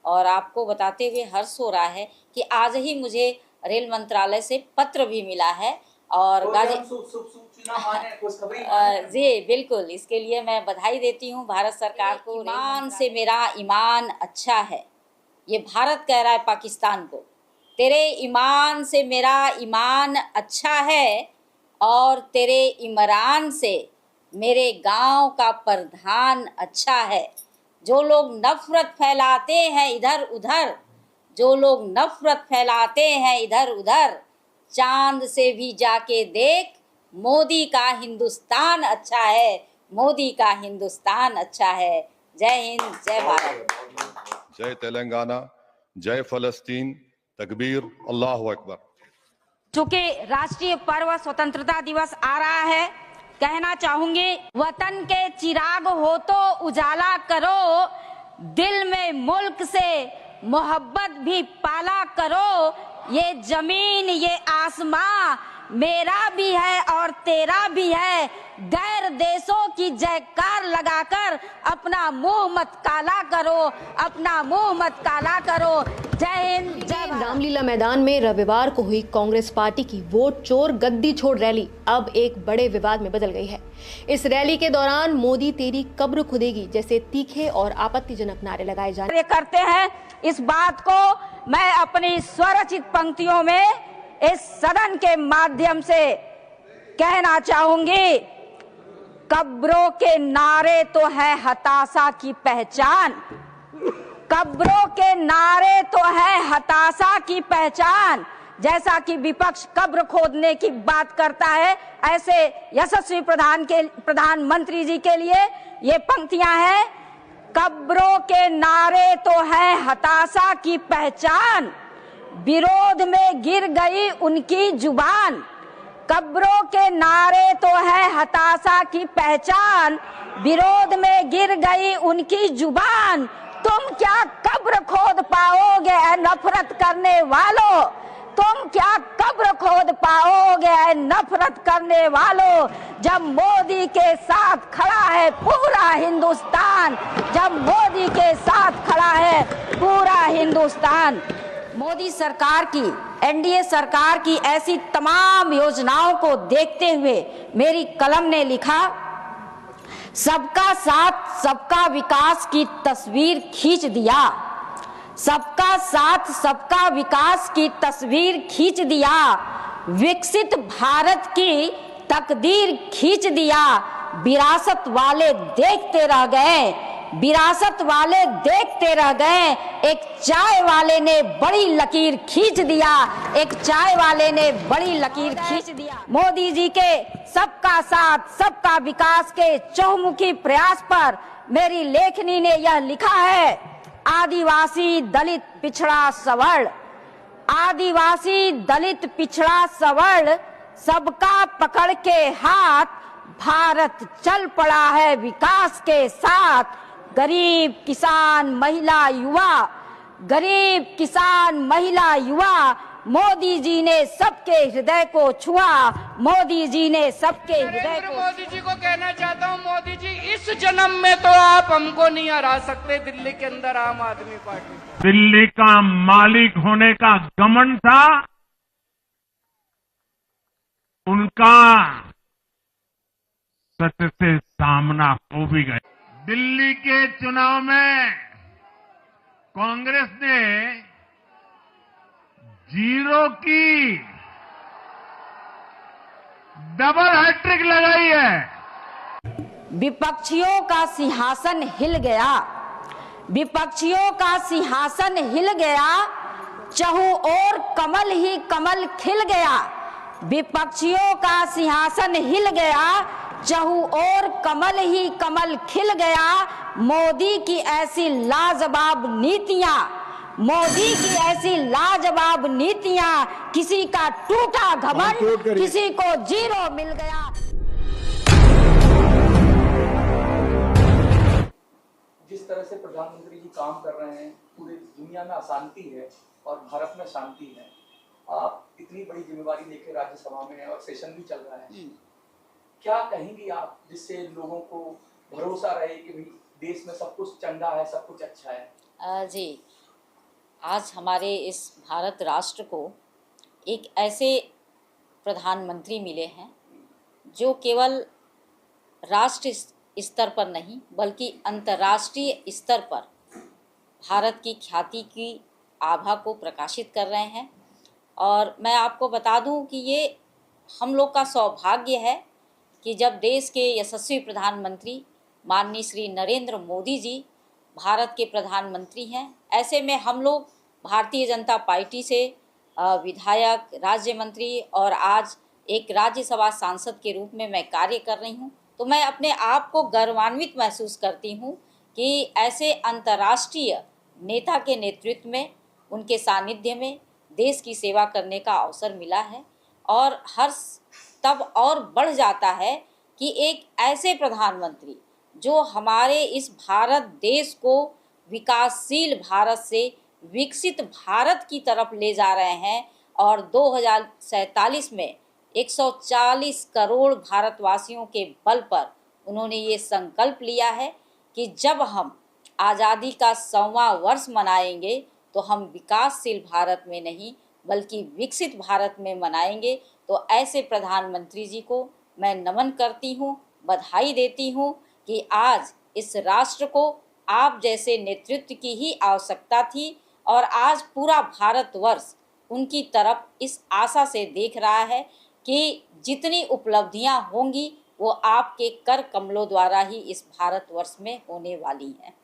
और आपको बताते हुए हर्ष हो रहा है कि आज ही मुझे रेल मंत्रालय से पत्र भी मिला है और जी बिल्कुल, इसके लिए मैं बधाई देती हूँ भारत सरकार को। ईमान से मेरा ईमान अच्छा है, ये भारत कह रहा है पाकिस्तान को, तेरे ईमान से मेरा ईमान अच्छा है और तेरे इमरान से मेरे गांव का प्रधान अच्छा है। जो लोग नफरत फैलाते हैं इधर उधर, जो लोग नफरत फैलाते हैं इधर उधर, चांद से भी जाके देख, मोदी का हिंदुस्तान अच्छा है, मोदी का हिंदुस्तान अच्छा है। जय हिंद, जय भारत। जय तेलंगाना, जय फलस्तीन, तकबीर, अल्लाहु अकबर। चूंकि राष्ट्रीय पर्व स्वतंत्रता दिवस आ रहा है, कहना चाहूंगी, वतन के चिराग हो तो उजाला करो, दिल में मुल्क से मोहब्बत भी पाला करो। ये जमीन ये आसमां मेरा भी है और तेरा भी है, गैर देशों की जयकार लगाकर अपना मुंह मत काला करो, अपना मुंह मत काला करो। जय हिंद, जय भारत। रामलीला मैदान में रविवार को हुई कांग्रेस पार्टी की वोट चोर गद्दी छोड़ रैली अब एक बड़े विवाद में बदल गई है। इस रैली के दौरान मोदी तेरी कब्र खुदेगी जैसे तीखे और आपत्तिजनक नारे लगाए जा रहे करते हैं। इस बात को मैं अपनी स्वरचित पंक्तियों में इस सदन के माध्यम से कहना चाहूंगी, कब्रों के नारे तो है हताशा की पहचान, कब्रों के नारे तो है हताशा की पहचान। जैसा कि विपक्ष कब्र खोदने की बात करता है, ऐसे यशस्वी प्रधानमंत्री जी के लिए ये पंक्तियां हैं। कब्रों के नारे तो है हताशा की पहचान, विरोध में गिर गई उनकी जुबान। कब्रों के नारे तो है हताशा की पहचान, विरोध में गिर गई उनकी जुबान। तुम क्या कब्र खोद पाओगे नफरत करने वालों, तुम क्या कब्र खोद पाओगे नफरत करने वालों। जब मोदी के साथ खड़ा है पूरा हिंदुस्तान, जब मोदी के साथ खड़ा है पूरा हिंदुस्तान। मोदी सरकार की, एनडीए सरकार की ऐसी तमाम योजनाओं को देखते हुए मेरी कलम ने लिखा, सबका साथ सबका विकास की तस्वीर खींच दिया, सबका साथ सबका विकास की तस्वीर खींच दिया, विकसित भारत की तकदीर खींच दिया। विरासत वाले देखते रह गए, विरासत वाले देखते रह गए, एक चाय वाले ने बड़ी लकीर खींच दिया, एक चाय वाले ने बड़ी लकीर खींच दिया। मोदी जी के सबका साथ सबका विकास के चहुमुखी प्रयास पर मेरी लेखनी ने यह लिखा है, आदिवासी दलित पिछड़ा सवर्ण, आदिवासी दलित पिछड़ा सवर्ण, सबका पकड़ के हाथ भारत चल पड़ा है विकास के साथ। गरीब किसान महिला युवा, गरीब किसान महिला युवा, मोदी जी ने सबके हृदय को छुआ, मोदी जी ने सबके हृदय को। मोदी जी को कहना चाहता हूँ, मोदी जी इस जन्म में तो आप हमको नहीं हरा सकते दिल्ली के अंदर आम आदमी पार्टी। दिल्ली का मालिक होने का घमंड था उनका, सत्य से सामना हो भी गया। दिल्ली के चुनाव में कांग्रेस ने जीरो की डबल हैट्रिक लगाई है। विपक्षियों का सिंहासन हिल गया, विपक्षियों का सिंहासन हिल गया, चहु और कमल ही कमल खिल गया। विपक्षियों का सिंहासन हिल गया, चहु और कमल ही कमल खिल गया। मोदी की ऐसी लाजवाब नीतियां, मोदी की ऐसी लाजवाब नीतियां, किसी का टूटा घमंड किसी को जीरो मिल गया। जिस तरह से प्रधानमंत्री जी काम कर रहे हैं, पूरी दुनिया में अशांति है और भारत में शांति है। आप इतनी बड़ी जिम्मेवारी लेके राज्यसभा में और सेशन भी चल रहा है, क्या कहेंगी आप जिससे लोगों को भरोसा रहे कि भाई देश में सब कुछ चंगा है, सब कुछ अच्छा है? जी, आज हमारे इस भारत राष्ट्र को एक ऐसे प्रधानमंत्री मिले हैं जो केवल राष्ट्र स्तर पर नहीं बल्कि अंतर्राष्ट्रीय स्तर पर भारत की ख्याति की आभा को प्रकाशित कर रहे हैं। और मैं आपको बता दूं कि ये हम लोग का सौभाग्य है कि जब देश के यशस्वी प्रधानमंत्री माननीय श्री नरेंद्र मोदी जी भारत के प्रधानमंत्री हैं, ऐसे में हम लोग भारतीय जनता पार्टी से विधायक, राज्य मंत्री और आज एक राज्यसभा सांसद के रूप में मैं कार्य कर रही हूं, तो मैं अपने आप को गौरवान्वित महसूस करती हूं कि ऐसे अंतर्राष्ट्रीय नेता के नेतृत्व में, उनके सानिध्य में देश की सेवा करने का अवसर मिला है। और हर्ष तब और बढ़ जाता है कि एक ऐसे प्रधानमंत्री जो हमारे इस भारत देश को विकासशील भारत से विकसित भारत की तरफ ले जा रहे हैं और 2047 में 140 करोड़ भारतवासियों के बल पर उन्होंने ये संकल्प लिया है कि जब हम आज़ादी का 100वां वर्ष मनाएंगे तो हम विकासशील भारत में नहीं बल्कि विकसित भारत में मनाएंगे। तो ऐसे प्रधानमंत्री जी को मैं नमन करती हूँ, बधाई देती हूँ कि आज इस राष्ट्र को आप जैसे नेतृत्व की ही आवश्यकता थी और आज पूरा भारतवर्ष उनकी तरफ इस आशा से देख रहा है कि जितनी उपलब्धियां होंगी वो आपके कर कमलों द्वारा ही इस भारतवर्ष में होने वाली हैं।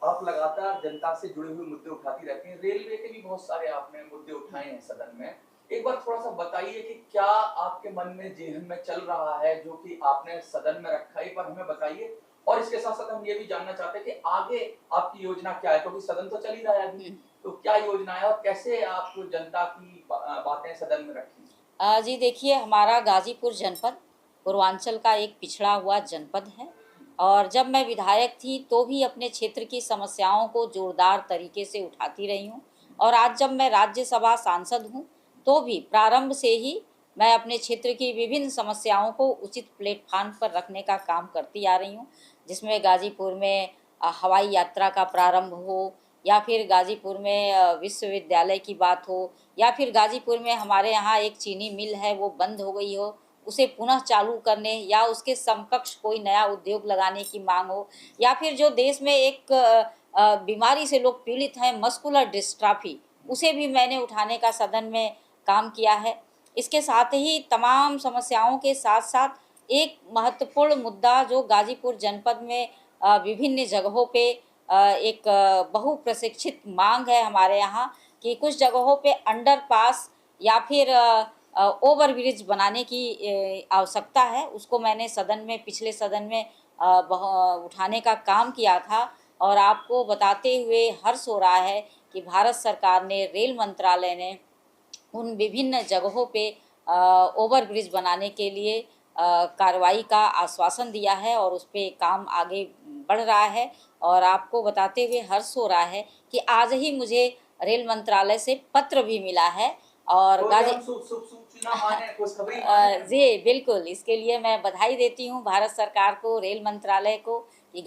आप लगातार जनता से जुड़े हुए मुद्दे उठाती रहती हैं, रेलवे के भी बहुत सारे आपने मुद्दे उठाए हैं सदन में। एक बार थोड़ा सा बताइए कि क्या आपके मन में, जेहन में चल रहा है जो कि आपने सदन में रखा है, पर हमें बताइए। और इसके साथ साथ हम ये भी जानना चाहते हैं कि आगे आपकी योजना क्या है, क्योंकि सदन तो चल ही रहा है अभी, तो क्या योजना है और कैसे आप जनता की बातें सदन में रखें? जी देखिए, हमारा गाजीपुर जनपद पूर्वांचल का एक पिछड़ा हुआ जनपद है और जब मैं विधायक थी तो भी अपने क्षेत्र की समस्याओं को जोरदार तरीके से उठाती रही हूँ और आज जब मैं राज्यसभा सांसद हूँ तो भी प्रारंभ से ही मैं अपने क्षेत्र की विभिन्न समस्याओं को उचित प्लेटफॉर्म पर रखने का काम करती आ रही हूँ, जिसमें गाजीपुर में हवाई यात्रा का प्रारंभ हो या फिर गाजीपुर में विश्वविद्यालय की बात हो या फिर गाजीपुर में हमारे यहाँ एक चीनी मिल है वो बंद हो गई हो, उसे पुनः चालू करने या उसके समकक्ष कोई नया उद्योग लगाने की मांग हो या फिर जो देश में एक बीमारी से लोग पीड़ित हैं, मस्कुलर डिस्ट्राफी, उसे भी मैंने उठाने का सदन में काम किया है। इसके साथ ही तमाम समस्याओं के साथ साथ एक महत्वपूर्ण मुद्दा जो गाजीपुर जनपद में विभिन्न जगहों पे एक बहुप्रशिक्षित मांग है हमारे यहाँ कि कुछ जगहों पे अंडरपास या फिर ओवरब्रिज बनाने की आवश्यकता है, उसको मैंने सदन में, पिछले सदन में उठाने का काम किया था। और आपको बताते हुए हर्ष हो रहा है कि भारत सरकार ने, रेल मंत्रालय ने उन विभिन्न जगहों पे ओवरब्रिज बनाने के लिए कार्रवाई का आश्वासन दिया है और उस पर काम आगे बढ़ रहा है। और आपको बताते हुए हर्ष हो रहा है कि आज ही मुझे रेल मंत्रालय से पत्र भी मिला है और जी बिल्कुल, इसके लिए मैं बधाई देती हूँ भारत सरकार को, रेल मंत्रालय को कि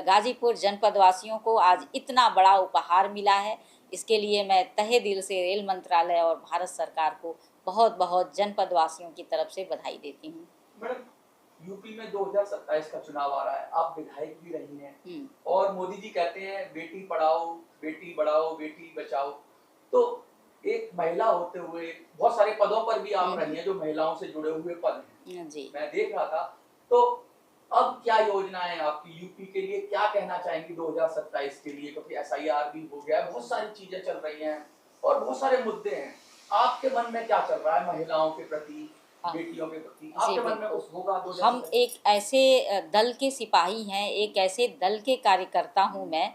गाजीपुर जनपद वासियों को आज इतना बड़ा उपहार मिला है। इसके लिए मैं तहे दिल से रेल मंत्रालय और भारत सरकार को बहुत बहुत जनपद वासियों की तरफ से बधाई देती हूँ। मैडम, यूपी में 2027 का चुनाव आ रहा है, आप विधायक भी रही हैं और मोदी जी कहते हैं बेटी पढ़ाओ, बेटी बढ़ाओ, बेटी बचाओ, तो एक महिला होते हुए बहुत सारे पदों पर भी आप रही हैं जो महिलाओं से जुड़े हुए पद हैं जी, मैं देख रहा था। तो अब क्या योजनाएं आपकी यूपी के लिए, क्या कहना चाहेंगी 2027 के लिए, क्योंकि SIR भी हो गया है, बहुत सारी चीजें चल रही हैं और बहुत सारे मुद्दे हैं, आपके मन में क्या चल रहा है महिलाओं के प्रति, बेटियों के प्रति, आपके मन में कुछ होगा? हम एक ऐसे दल के सिपाही हैं, एक ऐसे दल के कार्यकर्ता हूँ मैं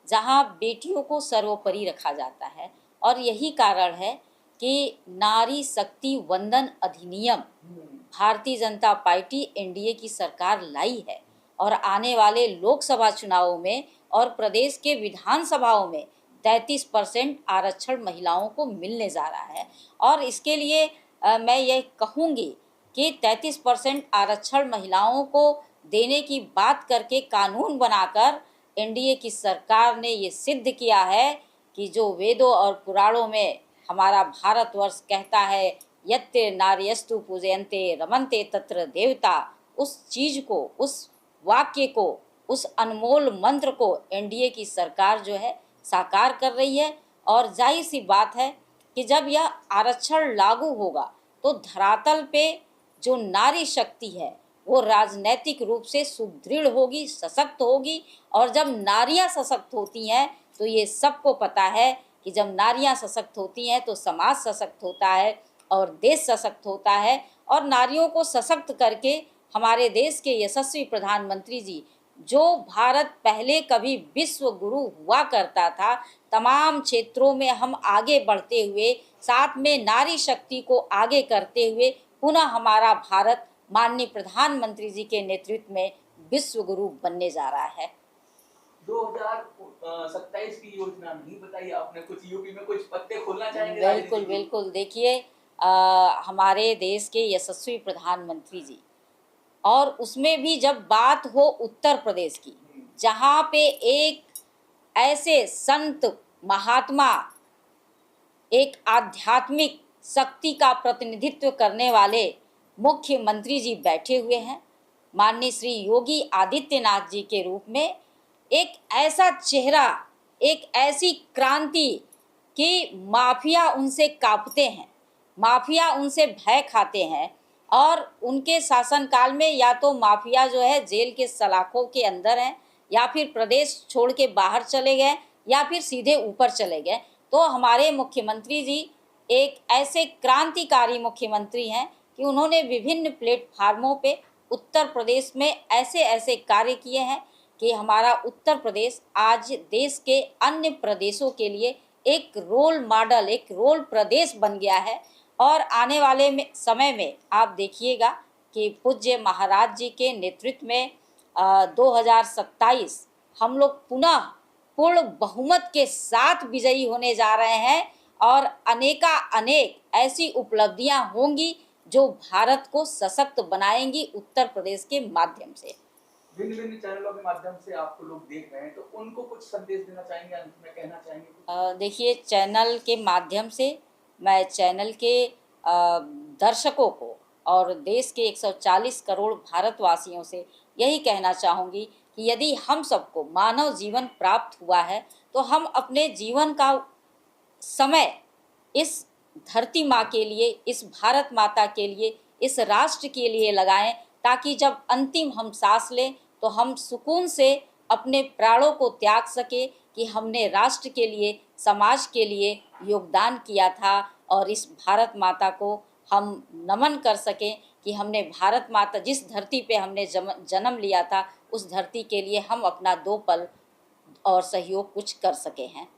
जहाँ बेटियों को सर्वोपरि रखा जाता है और यही कारण है कि नारी शक्ति वंदन अधिनियम भारतीय जनता पार्टी NDA की सरकार लाई है और आने वाले लोकसभा चुनावों में और प्रदेश के विधानसभाओं में 33% आरक्षण महिलाओं को मिलने जा रहा है। और इसके लिए मैं ये कहूँगी कि 33% आरक्षण महिलाओं को देने की बात करके कानून बनाकर NDA की सरकार ने ये सिद्ध किया है कि जो वेदों और पुराणों में हमारा भारतवर्ष कहता है यत्ते नार्यस्तु पूजयन्ते रमन्ते तत्र देवता, उस चीज को, उस वाक्य को, उस अनमोल मंत्र को एनडीए की सरकार जो है साकार कर रही है। और जाहिर सी बात है कि जब यह आरक्षण लागू होगा तो धरातल पे जो नारी शक्ति है वो राजनैतिक रूप से सुदृढ़ होगी, सशक्त होगी। और जब नारियां सशक्त होती हैं तो ये सबको पता है कि जब नारियां सशक्त होती हैं तो समाज सशक्त होता है और देश सशक्त होता है। और नारियों को सशक्त करके हमारे देश के यशस्वी प्रधानमंत्री जी, जो भारत पहले कभी विश्व गुरु हुआ करता था, तमाम क्षेत्रों में हम आगे बढ़ते हुए, साथ में नारी शक्ति को आगे करते हुए पुनः हमारा भारत माननीय प्रधानमंत्री जी के नेतृत्व में विश्व गुरु बनने जा रहा है। 2027 की योजना नहीं बताई आपने, कुछ यूपी में कुछ पत्ते खोलना चाहेंगे? बिल्कुल बिल्कुल, देखिए हमारे देश के यशस्वी प्रधानमंत्री जी, और उसमें भी जब बात हो उत्तर प्रदेश की, जहाँ पे एक ऐसे संत महात्मा, एक आध्यात्मिक शक्ति का प्रतिनिधित्व करने वाले मुख्यमंत्री जी बैठे हुए हैं, माननीय श्री योगी आदित्यनाथ जी के रूप में, एक ऐसा चेहरा, एक ऐसी क्रांति कि माफिया उनसे कांपते हैं, माफिया उनसे भय खाते हैं। और उनके शासनकाल में या तो माफिया जो है जेल के सलाखों के अंदर हैं, या फिर प्रदेश छोड़ के बाहर चले गए, या फिर सीधे ऊपर चले गए। तो हमारे मुख्यमंत्री जी एक ऐसे क्रांतिकारी मुख्यमंत्री हैं कि उन्होंने विभिन्न प्लेटफार्मों पे उत्तर प्रदेश में ऐसे ऐसे कार्य किए हैं कि हमारा उत्तर प्रदेश आज देश के अन्य प्रदेशों के लिए एक रोल मॉडल, एक रोल प्रदेश बन गया है। और आने वाले समय में आप देखिएगा कि पूज्य महाराज जी के नेतृत्व में 2027 हम लोग पुनः पूर्ण बहुमत के साथ विजयी होने जा रहे हैं, और अनेक ऐसी उपलब्धियां होंगी जो भारत को सशक्त बनाएंगी उत्तर प्रदेश के माध्यम से। विभिन्न चैनलों के माध्यम से आपको लोग देख रहे हैं, तो उनको कुछ संदेश देना चाहेंगे, अंत में कहना चाहेंगे? देखिए, चैनल के माध्यम से मैं चैनल के दर्शकों को और देश के 140 करोड़ भारतवासियों से यही कहना चाहूँगी कि यदि हम सबको मानव जीवन प्राप्त हुआ है तो हम अपने जीवन का समय इस धरती माँ के लिए, इस भारत माता के लिए, इस राष्ट्र के लिए लगाएं, ताकि जब अंतिम हम सांस लें तो हम सुकून से अपने प्राणों को त्याग सके कि हमने राष्ट्र के लिए, समाज के लिए योगदान किया था, और इस भारत माता को हम नमन कर सकें कि हमने भारत माता, जिस धरती पे हमने जन्म लिया था, उस धरती के लिए हम अपना 2 पल और सहयोग कुछ कर सके हैं।